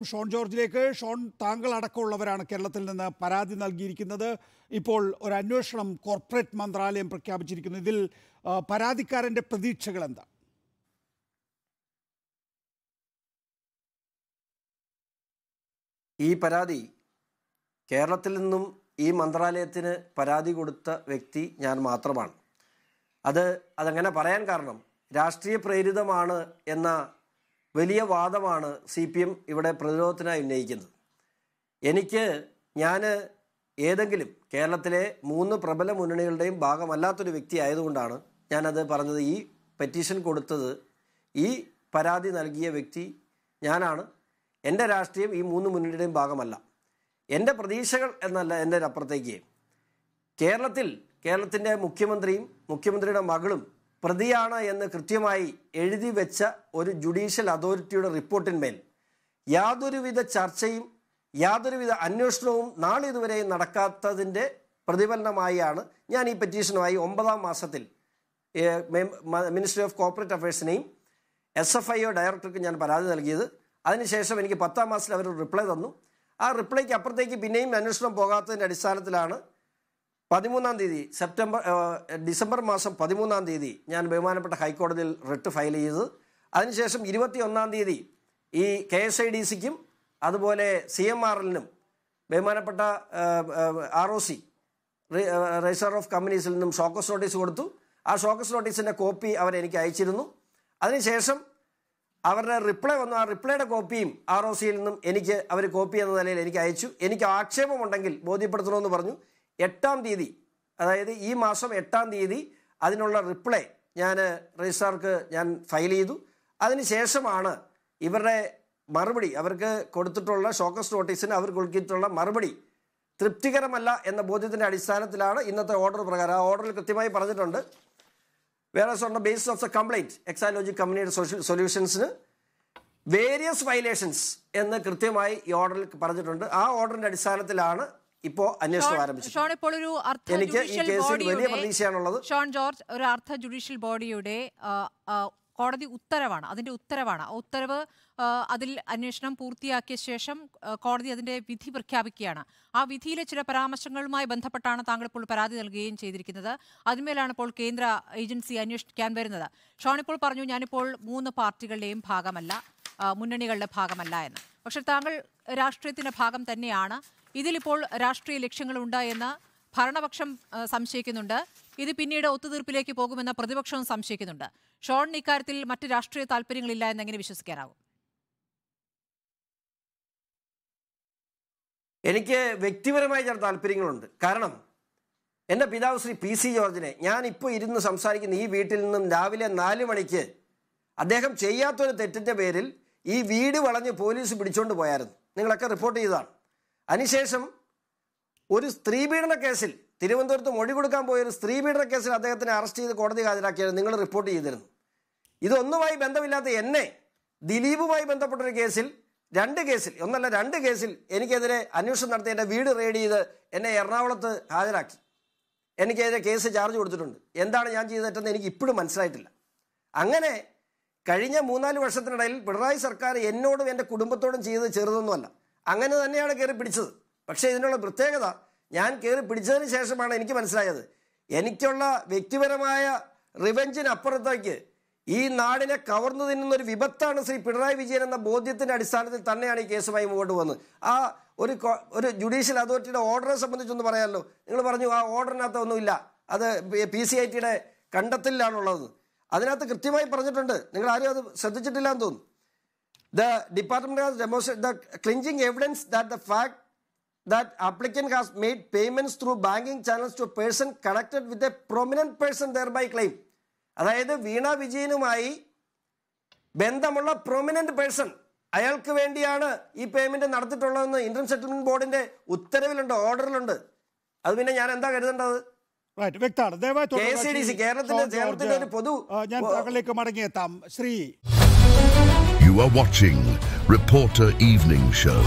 Sean ജോർജിലേക്ക്. Sean, താങ്കൾ അടക്കമുള്ളവരാണ് കേരളത്തിൽ നിന്ന് പരാതി നൽകിയിരിക്കുന്നത്. ഇപ്പോൾ ഒരു അന്വേഷണം കോർപ്പറേറ്റ് മന്ത്രാലയം പ്രഖ്യാപിച്ചിരിക്കുന്നു. ഇതിൽ പരാതിക്കാരൻ്റെ പ്രതീക്ഷകൾ എന്താ? ഈ പരാതി കേരളത്തിൽ നിന്നും ഈ മന്ത്രാലയത്തിന് പരാതി കൊടുത്ത വ്യക്തി ഞാൻ മാത്രമാണ്. അതങ്ങനെ പറയാൻ കാരണം രാഷ്ട്രീയ പ്രേരിതമാണ് എന്ന വലിയ വാദമാണ് CPM ഇവിടെ പ്രതിരോധത്തിനായി ഉന്നയിക്കുന്നത്. ഞാൻ ഏതെങ്കിലും കേരളത്തിലെ 3 പ്രബല മുന്നണികളുടെയും ഭാഗമല്ലാത്തൊരു വ്യക്തി ആയതുകൊണ്ടാണ് ഞാനത് പറഞ്ഞത്. ഈ പെറ്റീഷൻ കൊടുത്തത്, ഈ പരാതി നൽകിയ വ്യക്തി ഞാനാണ്. എൻ്റെ രാഷ്ട്രീയം ഈ 3 മുന്നണിയുടെയും ഭാഗമല്ല. എൻ്റെ പ്രതീക്ഷകൾ എന്നല്ല, എൻ്റെ അപ്പുറത്തേക്ക് കേരളത്തിൻ്റെ മുഖ്യമന്ത്രിയും മുഖ്യമന്ത്രിയുടെ മകളും പ്രതിയാണ് എന്ന് കൃത്യമായി എഴുതി വെച്ച ഒരു ജുഡീഷ്യൽ അതോറിറ്റിയുടെ റിപ്പോർട്ടിന്മേൽ യാതൊരുവിധ ചർച്ചയും യാതൊരുവിധ അന്വേഷണവും നാളിതുവരെയും നടക്കാത്തതിൻ്റെ പ്രതിഫലനമായാണ് ഞാൻ ഈ പെറ്റീഷനുമായി 9ാം മാസത്തിൽ മിനിസ്ട്രി ഓഫ് കോർപ്പറേറ്റ് അഫയേഴ്സിനെയും SFIO ഡയറക്ടർക്ക് ഞാൻ പരാതി നൽകിയത്. അതിനുശേഷം എനിക്ക് 10ാം മാസത്തിൽ അവർ റിപ്ലൈ തന്നു. ആ റിപ്ലൈക്ക് അപ്പുറത്തേക്ക് പിന്നെയും അന്വേഷണം പോകാത്തതിൻ്റെ അടിസ്ഥാനത്തിലാണ് 13ാം തീയതി ഡിസംബർ മാസം 13ാം തീയതി ഞാൻ ബഹുമാനപ്പെട്ട ഹൈക്കോടതിയിൽ റിട്ട് ഫയൽ ചെയ്തത്. അതിനുശേഷം 21ാം തീയതി ഈ KSIDCക്കും അതുപോലെ CMRLനും ബഹുമാനപ്പെട്ട ROC രജിസ്റ്റർ ഓഫ് കമ്പനീസിൽ നിന്നും ഷോക്കസ് നോട്ടീസ് കൊടുത്തു. ആ ഷോക്കസ് നോട്ടീസിൻ്റെ കോപ്പി അവരെനിക്ക് അയച്ചിരുന്നു. അതിനുശേഷം അവരുടെ റിപ്ലൈ വന്നു. ആ റിപ്ലൈയുടെ കോപ്പിയും ROCയിൽ നിന്നും അവർ കോപ്പി എന്ന നിലയിൽ എനിക്ക് അയച്ചു. എനിക്ക് ആക്ഷേപമുണ്ടെങ്കിൽ ബോധ്യപ്പെടുത്തണമെന്ന് പറഞ്ഞു. 8ാം തീയതി, അതായത് ഈ മാസം 8ാം തീയതി അതിനുള്ള റിപ്ലൈ ഞാൻ രജിസ്ട്രാർക്ക് ഞാൻ ഫയൽ ചെയ്തു. അതിനുശേഷമാണ് ഇവരുടെ മറുപടി, അവർക്ക് കൊടുത്തിട്ടുള്ള ഷോക്കസ് നോട്ടീസിന് അവർ കൊടുത്തിട്ടുള്ള മറുപടി തൃപ്തികരമല്ല എന്ന ബോധ്യത്തിൻ്റെ അടിസ്ഥാനത്തിലാണ് ഇന്നത്തെ ഓർഡർ പ്രകാരം. ആ ഓർഡറിൽ കൃത്യമായി പറഞ്ഞിട്ടുണ്ട്, whereas on the basis of the complaint Exalogic കമ്പനിയുടെ സൊല്യൂഷൻസിന് വേരിയസ് വയലേഷൻസ് എന്ന് കൃത്യമായി ഈ ഓർഡറിൽ പറഞ്ഞിട്ടുണ്ട്. ആ ഓർഡറിന്റെ അടിസ്ഥാനത്തിലാണ് ഇപ്പോൾ അന്വേഷണം ആരംഭിച്ചത്. എനിക്ക് ഈ കേസിൽ വലിയ പ്രതീക്ഷയാണുള്ളത്. ഷോൺ ജോർജ്, ഒരു അർദ്ധ ജുഡീഷ്യൽ ബോഡിയുടെ കോടതി ഉത്തരവാണ്, അതിന്റെ ഉത്തരവാണ്. ഉത്തരവ് അതിൽ അന്വേഷണം പൂർത്തിയാക്കിയ ശേഷം കോടതി അതിന്റെ വിധി പ്രഖ്യാപിക്കുകയാണ്. ആ വിധിയിലെ ചില പരാമർശങ്ങളുമായി ബന്ധപ്പെട്ടാണ് താങ്കൾ ഇപ്പോൾ പരാതി നൽകുകയും ചെയ്തിരിക്കുന്നത്. അതിന്മേലാണ് ഇപ്പോൾ കേന്ദ്ര ഏജൻസി അന്വേഷിക്കാൻ വരുന്നത്. ഷോൺ ഇപ്പോൾ പറഞ്ഞു, ഞാനിപ്പോൾ 3 പാർട്ടികളുടെയും ഭാഗമല്ല, മുന്നണികളുടെ ഭാഗമല്ല എന്ന്. പക്ഷെ താങ്കൾ രാഷ്ട്രീയത്തിന്റെ ഭാഗം തന്നെയാണ്. ഇതിലിപ്പോൾ രാഷ്ട്രീയ ലക്ഷ്യങ്ങളുണ്ട് എന്ന് ഭരണപക്ഷം സംശയിക്കുന്നുണ്ട്. ഇത് പിന്നീട് ഒത്തുതീർപ്പിലേക്ക് പോകുമെന്ന പ്രതിപക്ഷവും സംശയിക്കുന്നുണ്ട്. ഷോൺ, ഇക്കാര്യത്തിൽ മറ്റ് രാഷ്ട്രീയ താല്പര്യങ്ങളില്ല എന്നെങ്ങനെ വിശ്വസിക്കാനാവും? എനിക്ക് വ്യക്തിപരമായ ചില താല്പര്യങ്ങളുണ്ട്. കാരണം എൻ്റെ പിതാവ് ശ്രീ PC ജോർജിനെ ഞാൻ ഇപ്പോൾ ഇരുന്ന് സംസാരിക്കുന്ന ഈ വീട്ടിൽ നിന്നും രാവിലെ 4 മണിക്ക് അദ്ദേഹം ചെയ്യാത്തൊരു തെറ്റിൻ്റെ പേരിൽ ഈ വീട് വളഞ്ഞ് പോലീസ് പിടിച്ചുകൊണ്ട് പോയായിരുന്നു. നിങ്ങളൊക്കെ റിപ്പോർട്ട് ചെയ്തതാണ്. അതിനുശേഷം ഒരു സ്ത്രീപീഡന കേസിൽ, തിരുവനന്തപുരത്ത് മൊഴി കൊടുക്കാൻ പോയ ഒരു സ്ത്രീപീഡന കേസിൽ അദ്ദേഹത്തിനെ അറസ്റ്റ് ചെയ്ത് കോടതി ഹാജരാക്കിയായിരുന്നു. നിങ്ങൾ റിപ്പോർട്ട് ചെയ്തിരുന്നു. ഇതൊന്നുമായി ബന്ധമില്ലാത്ത എന്നെ ദിലീപുമായി ബന്ധപ്പെട്ടൊരു കേസിൽ, 2 കേസിൽ, ഒന്നല്ല 2 കേസിൽ എനിക്കെതിരെ അന്വേഷണം നടത്തി എൻ്റെ വീട് റെയ്ഡ് ചെയ്ത് എന്നെ എറണാകുളത്ത് ഹാജരാക്കി. എനിക്കെതിരെ കേസ് ചാർജ് കൊടുത്തിട്ടുണ്ട്. എന്താണ് ഞാൻ ചെയ്തിട്ടെന്ന് എനിക്ക് ഇപ്പോഴും മനസ്സിലായിട്ടില്ല. അങ്ങനെ കഴിഞ്ഞ 3-4 വർഷത്തിനിടയിൽ പിണറായി സർക്കാർ എന്നോടും എൻ്റെ കുടുംബത്തോടും ചെയ്തത് ചെറുതൊന്നുമല്ല. അങ്ങനെ തന്നെയാണ് കയറി പിടിച്ചത്. പക്ഷേ ഇതിനുള്ള പ്രത്യേകത, ഞാൻ കയറി പിടിച്ചതിന് ശേഷമാണ് എനിക്ക് മനസ്സിലായത്, എനിക്കുള്ള വ്യക്തിപരമായ റിവെഞ്ചിനപ്പുറത്തേക്ക് ഈ നാടിനെ കവർന്നു തിന്നുന്നൊരു വിപത്താണ് ശ്രീ പിണറായി വിജയൻ എന്ന ബോധ്യത്തിൻ്റെ അടിസ്ഥാനത്തിൽ തന്നെയാണ് ഈ കേസുമായി മുമ്പോട്ട് പോകുന്നത്. ആ ഒരു ജുഡീഷ്യൽ അതോറിറ്റിയുടെ ഓർഡറെ സംബന്ധിച്ചൊന്ന് പറയാമല്ലോ. നിങ്ങൾ പറഞ്ഞു ആ ഓർഡറിനകത്ത് ഒന്നുമില്ല, അത് PCITയുടെ കണ്ടെത്തലിലാണുള്ളത്. അതിനകത്ത് കൃത്യമായി പറഞ്ഞിട്ടുണ്ട്. നിങ്ങൾ ആരും അത് ശ്രദ്ധിച്ചിട്ടില്ല എന്ന് തോന്നുന്നു. The department has demonstrated the clinching evidence that the fact that applicant has made payments through banking channels to a person connected with a prominent person thereby claim. അതായത് വീണ വിജയനുമായി ബന്ധമുള്ള പ്രൊമിനന്റ് പേഴ്സൺ, അയാൾക്ക് വേണ്ടിയാണ് ഈ പേയ്മെന്റ് നടത്തിയിട്ടുള്ളതെന്ന് ഇന്ത്യൻ സെറ്റിൽമെന്റ് ബോർഡിന്റെ ഉത്തരവിലുണ്ട്, ഓർഡറിലുണ്ട്. അത് പിന്നെ ഞാൻ എന്താ കരുതേണ്ടത്? കേരളത്തിന്റെ ഒരു പൊതു ഞാൻ താങ്കളിലേക്ക് മടങ്ങിയെത്താം. Shri You are watching Reporter Evening Show.